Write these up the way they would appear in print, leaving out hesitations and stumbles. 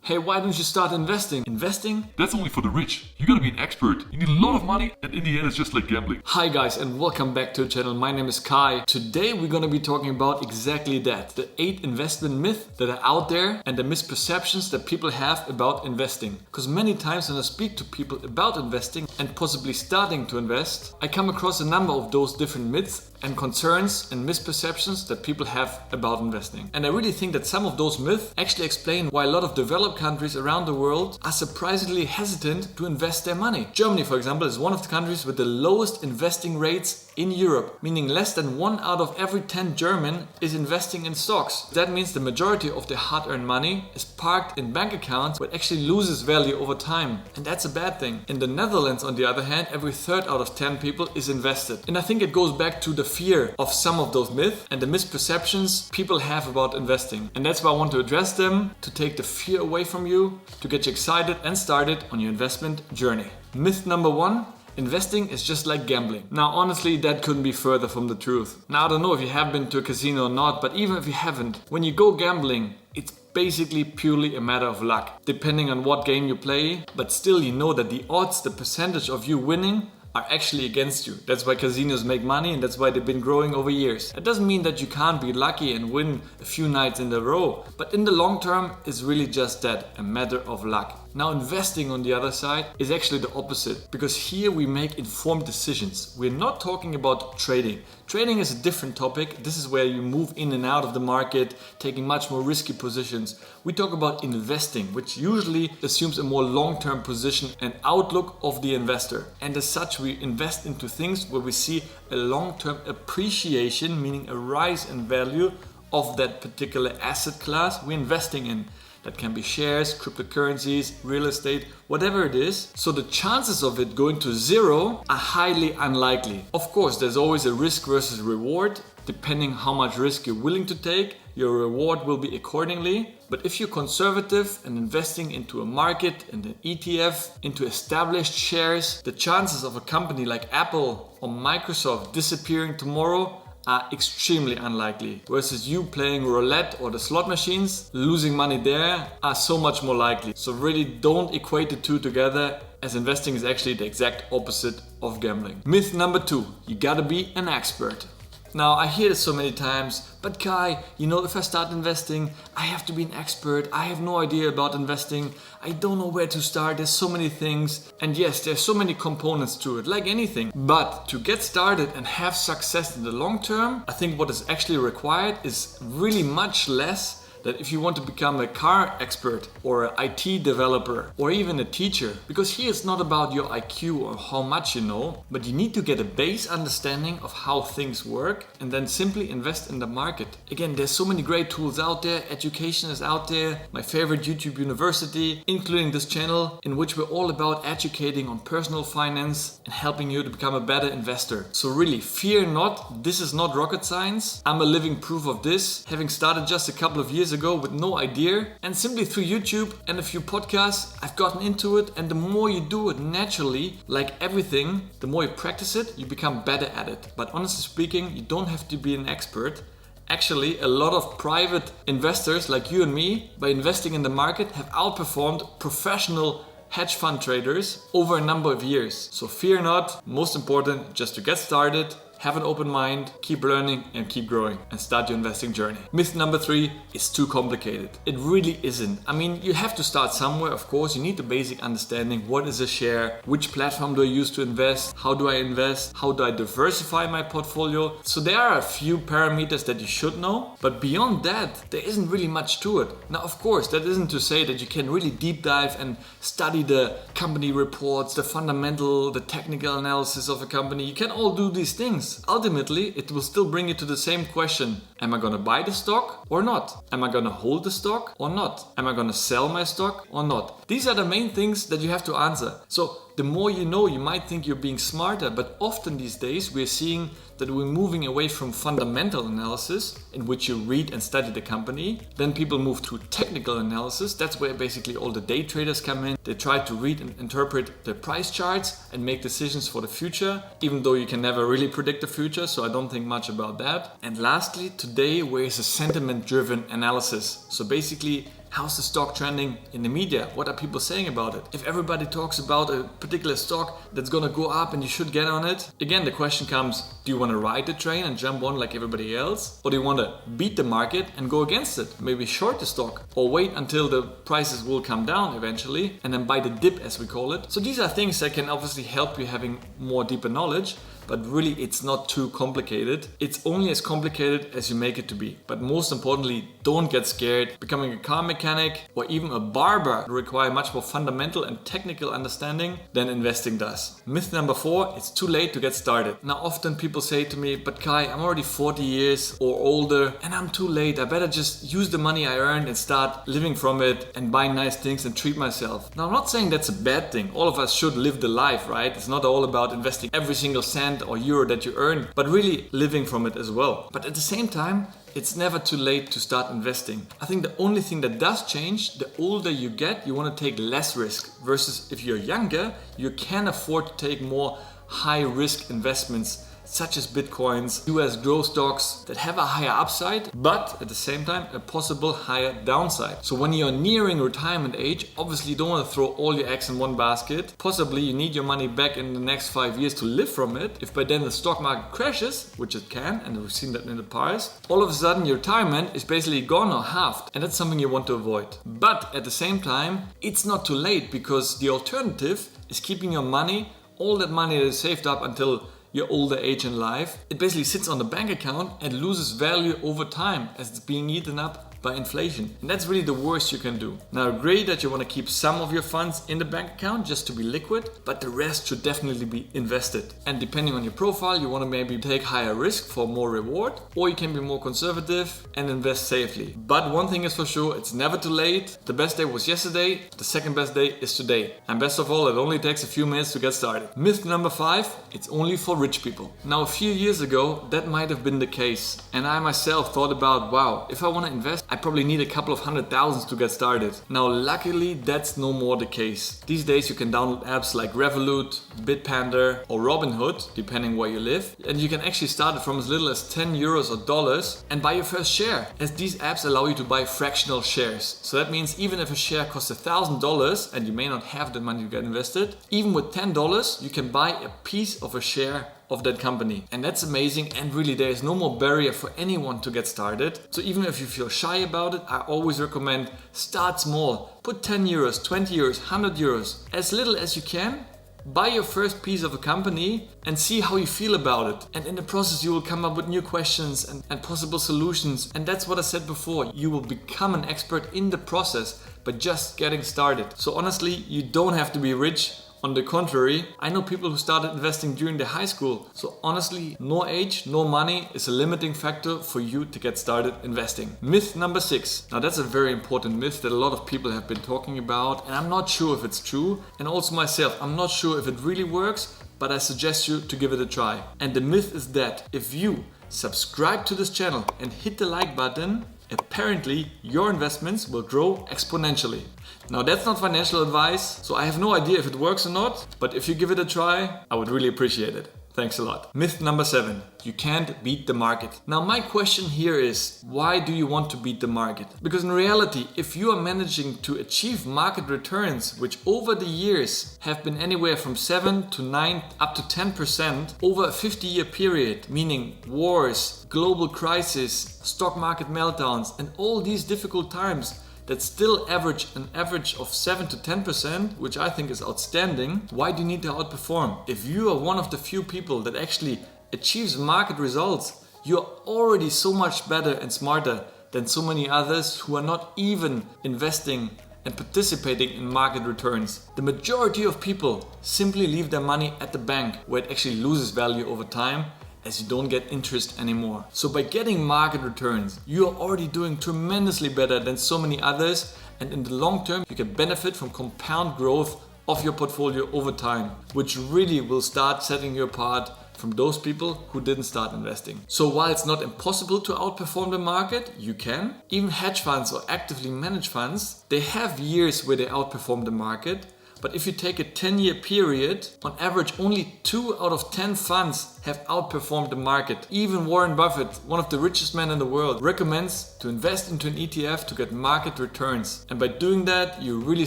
Hey, why don't you start investing? Investing? That's only for the rich. You gotta be an expert. You need a lot of money, and in the end, it's just like gambling. Hi guys, and welcome back to the channel. My name is Kai. Today we're gonna be talking about exactly that. The 8 investment myths that are out there and the misperceptions that people have about investing. Because many times when I speak to people about investing and possibly starting to invest, I come across a number of those different myths and concerns and misperceptions that people have about investing. And I really think that some of those myths actually explain why a lot of developed countries around the world are surprisingly hesitant to invest their money. Germany, for example, is one of the countries with the lowest investing rates in Europe, meaning less than 1 out of every 10 German is investing in stocks. That means the majority of their hard-earned money is parked in bank accounts but actually loses value over time. And that's a bad thing. In the Netherlands, on the other hand, every 3rd out of 10 people is invested. And I think it goes back to the fear of some of those myths and the misperceptions people have about investing. And that's why I want to address them, to take the fear away from you, to get you excited and started on your investment journey. Myth number 1. Investing is just like gambling. Now, honestly, that couldn't be further from the truth. Now, I don't know if you have been to a casino or not, but even if you haven't, when you go gambling, it's basically purely a matter of luck, depending on what game you play. But still, you know that the odds, the percentage of you winning, are actually against you. That's why casinos make money, and that's why they've been growing over years. It doesn't mean that you can't be lucky and win a few nights in a row, but in the long term, it's really just that, a matter of luck. Now, investing on the other side is actually the opposite, because here we make informed decisions. We're not talking about trading. Trading is a different topic. This is where you move in and out of the market, taking much more risky positions. We talk about investing, which usually assumes a more long-term position and outlook of the investor. And as such, we invest into things where we see a long-term appreciation, meaning a rise in value of that particular asset class we're investing in. That can be shares, cryptocurrencies, real estate, whatever it is. So the chances of it going to zero are highly unlikely. Of course, there's always a risk versus reward. Depending how much risk you're willing to take, your reward will be accordingly. But if you're conservative and investing into a market and an ETF, into established shares, the chances of a company like Apple or Microsoft disappearing tomorrow are extremely unlikely, versus you playing roulette or the slot machines, losing money there are so much more likely. So really don't equate the two together, as investing is actually the exact opposite of gambling. Myth number 2, you gotta be an expert. Now, I hear this so many times, but Kai, if I start investing, I have to be an expert. I have no idea about investing. I don't know where to start. There's so many things. And yes, there's so many components to it, like anything. But to get started and have success in the long term, I think what is actually required is really much less than if you want to become a car expert or an IT developer or even a teacher. Because here it's not about your IQ or how much you know, but you need to get a base understanding of how things work and then simply invest in the market. Again, there's so many great tools out there. Education is out there. My favorite YouTube university, including this channel, in which we're all about educating on personal finance and helping you to become a better investor. So really, fear not. This is not rocket science. I'm a living proof of this, having started just a couple of years ago with no idea, and simply through YouTube and a few podcasts I've gotten into it. And the more you do it naturally, like everything, the more you practice it, you become better at it. But honestly speaking, you don't have to be an expert. Actually, a lot of private investors like you and me, by investing in the market, have outperformed professional hedge fund traders over a number of years. So fear not. Most important, just to get started, have an open mind, keep learning and keep growing, and start your investing journey. Myth number 3 is too complicated. It really isn't. I mean, you have to start somewhere, of course. You need the basic understanding. What is a share? Which platform do I use to invest? How do I invest? How do I diversify my portfolio? So there are a few parameters that you should know, but beyond that, there isn't really much to it. Now, of course, that isn't to say that you can really deep dive and study the company reports, the fundamental, the technical analysis of a company. You can all do these things. Ultimately, it will still bring you to the same question. Am I going to buy the stock or not? Am I going to hold the stock or not? Am I going to sell my stock or not? These are the main things that you have to answer. So the more you know, you might think you're being smarter, but often these days we're seeing that we're moving away from fundamental analysis, in which you read and study the company. Then people move to technical analysis. That's where basically all the day traders come in. They try to read and interpret the price charts and make decisions for the future, even though you can never really predict the future, so I don't think much about that. And lastly, today, where is a sentiment-driven analysis? So basically, How's the stock trending in the media? What are people saying about it? If everybody talks about a particular stock that's gonna go up and you should get on it, again the question comes, do you want to ride the train and jump on like everybody else? Or do you want to beat the market and go against it? Maybe short the stock or wait until the prices will come down eventually and then buy the dip, as we call it. So these are things that can obviously help you having more deeper knowledge, but really it's not too complicated. It's only as complicated as you make it to be. But most importantly, don't get scared. Becoming a car mechanic or even a barber require much more fundamental and technical understanding than investing does. Myth number 4, it's too late to get started. Now often people say to me, but Kai, I'm already 40 years or older and I'm too late. I better just use the money I earned and start living from it and buy nice things and treat myself. Now I'm not saying that's a bad thing. All of us should live the life, right? It's not all about investing every single cent or euro that you earn, but really living from it as well. But at the same time, it's never too late to start investing. I think the only thing that does change, the older you get, you want to take less risk, versus if you're younger, you can afford to take more high risk investments such as Bitcoins, US growth stocks that have a higher upside, but at the same time, a possible higher downside. So when you're nearing retirement age, obviously you don't want to throw all your eggs in one basket. Possibly you need your money back in the next 5 years to live from it. If by then the stock market crashes, which it can, and we've seen that in the past, all of a sudden your retirement is basically gone or halved. And that's something you want to avoid. But at the same time, it's not too late, because the alternative is keeping your money, all that money that is saved up until your older age in life. It basically sits on the bank account and loses value over time as it's being eaten up by inflation. And that's really the worst you can do. Now, agree that you want to keep some of your funds in the bank account just to be liquid, but the rest should definitely be invested. And depending on your profile, you want to maybe take higher risk for more reward, or you can be more conservative and invest safely. But one thing is for sure, it's never too late. The best day was yesterday, the second best day is today. And best of all, it only takes a few minutes to get started. Myth number 5, it's only for rich people. Now, a few years ago, that might have been the case. And I myself thought about, wow, if I want to invest, I probably need a couple of $100,000 to get started. Now, luckily, that's no more the case. These days, you can download apps like Revolut, Bitpanda, or Robinhood, depending where you live. And you can actually start it from as little as 10 euros or dollars and buy your first share, as these apps allow you to buy fractional shares. So that means even if a share costs $1,000 and you may not have the money to get invested, even with $10, you can buy a piece of a share of that company. And that's amazing, and really there is no more barrier for anyone to get started. So even if you feel shy about it, I always recommend start small. Put 10 euros, 20 euros, 100 euros, as little as you can. Buy your first piece of a company and see how you feel about it. And in the process, you will come up with new questions and possible solutions. And that's what I said before. You will become an expert in the process by just getting started. So honestly, you don't have to be rich. On the contrary, I know people who started investing during their high school. So honestly, no age, no money is a limiting factor for you to get started investing. Myth number 6. Now that's a very important myth that a lot of people have been talking about, and I'm not sure if it's true. And also myself, I'm not sure if it really works, but I suggest you to give it a try. And the myth is that if you subscribe to this channel and hit the like button, apparently your investments will grow exponentially. Now that's not financial advice, so I have no idea if it works or not, but if you give it a try, I would really appreciate it. Thanks a lot. Myth number 7. You can't beat the market. Now my question here is, why do you want to beat the market? Because in reality, if you are managing to achieve market returns, which over the years have been anywhere from 7 to 9 up to 10% over a 50-year period, meaning wars, global crisis, stock market meltdowns, and all these difficult times that still average an average of 7 to 10%, which I think is outstanding, why do you need to outperform? If you are one of the few people that actually achieves market results, you're already so much better and smarter than so many others who are not even investing and participating in market returns. The majority of people simply leave their money at the bank, where it actually loses value over time, as you don't get interest anymore. So by getting market returns, you are already doing tremendously better than so many others, and in the long term you can benefit from compound growth of your portfolio over time, which really will start setting you apart from those people who didn't start investing. So while it's not impossible to outperform the market, you can. Even hedge funds or actively managed funds, they have years where they outperform the market, But if you take a 10-year period, on average only 2 out of 10 funds have outperformed the market. Even Warren Buffett, one of the richest men in the world, recommends to invest into an ETF to get market returns. And by doing that, you really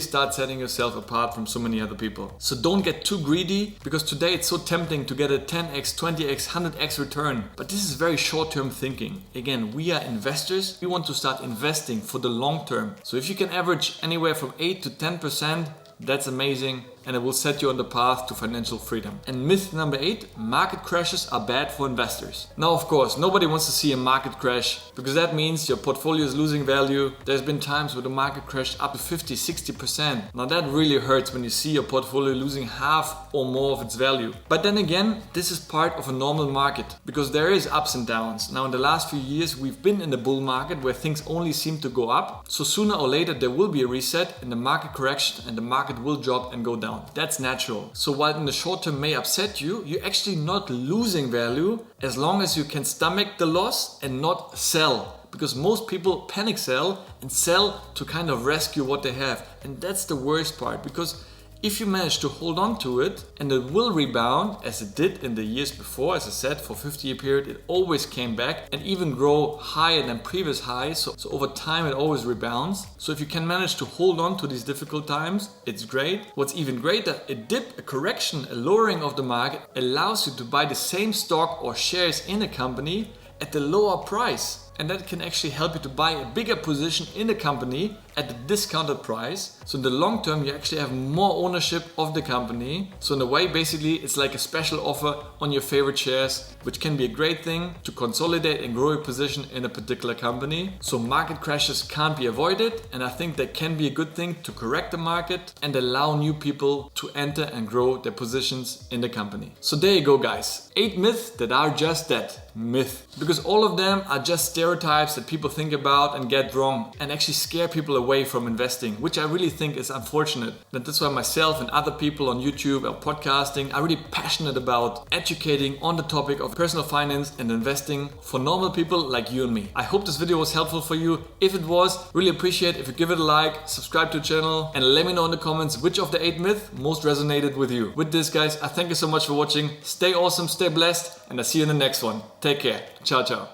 start setting yourself apart from so many other people. So don't get too greedy, because today it's so tempting to get a 10x, 20x, 100x return. But this is very short-term thinking. Again, we are investors. We want to start investing for the long term. So if you can average anywhere from 8 to 10%, that's amazing, and it will set you on the path to financial freedom. And myth number 8, market crashes are bad for investors. Now, of course, nobody wants to see a market crash, because that means your portfolio is losing value. There's been times where the market crashed up to 50, 60%. Now that really hurts when you see your portfolio losing half or more of its value. But then again, this is part of a normal market, because there is ups and downs. Now in the last few years, we've been in the bull market where things only seem to go up. So sooner or later, there will be a reset in the market correction and the market will drop and go down. That's natural. So while in the short term may upset you, you're actually not losing value as long as you can stomach the loss and not sell. Because most people panic sell and sell to kind of rescue what they have. And that's the worst part, because if you manage to hold on to it and it will rebound as it did in the years before, as I said, for 50-year period, it always came back and even grow higher than previous highs. So over time, it always rebounds. So if you can manage to hold on to these difficult times, it's great. What's even greater, a dip, a correction, a lowering of the market allows you to buy the same stock or shares in a company at a lower price. And that can actually help you to buy a bigger position in the company at a discounted price. So in the long term, you actually have more ownership of the company. So in a way, basically, it's like a special offer on your favorite shares, which can be a great thing to consolidate and grow your position in a particular company. So market crashes can't be avoided. And I think that can be a good thing to correct the market and allow new people to enter and grow their positions in the company. So there you go, guys. 8 myths that are just that, myth. Because all of them are just stereotypes that people think about and get wrong and actually scare people away from investing, which I really think is unfortunate. That's why myself and other people on YouTube or podcasting are really passionate about educating on the topic of personal finance and investing for normal people like you and me. I hope this video was helpful for you. If it was, really appreciate if you give it a like, subscribe to the channel, and let me know in the comments which of the 8 myths most resonated with you. With this, guys, I thank you so much for watching. Stay awesome, stay blessed, and I'll see you in the next one. Take care. Ciao, ciao.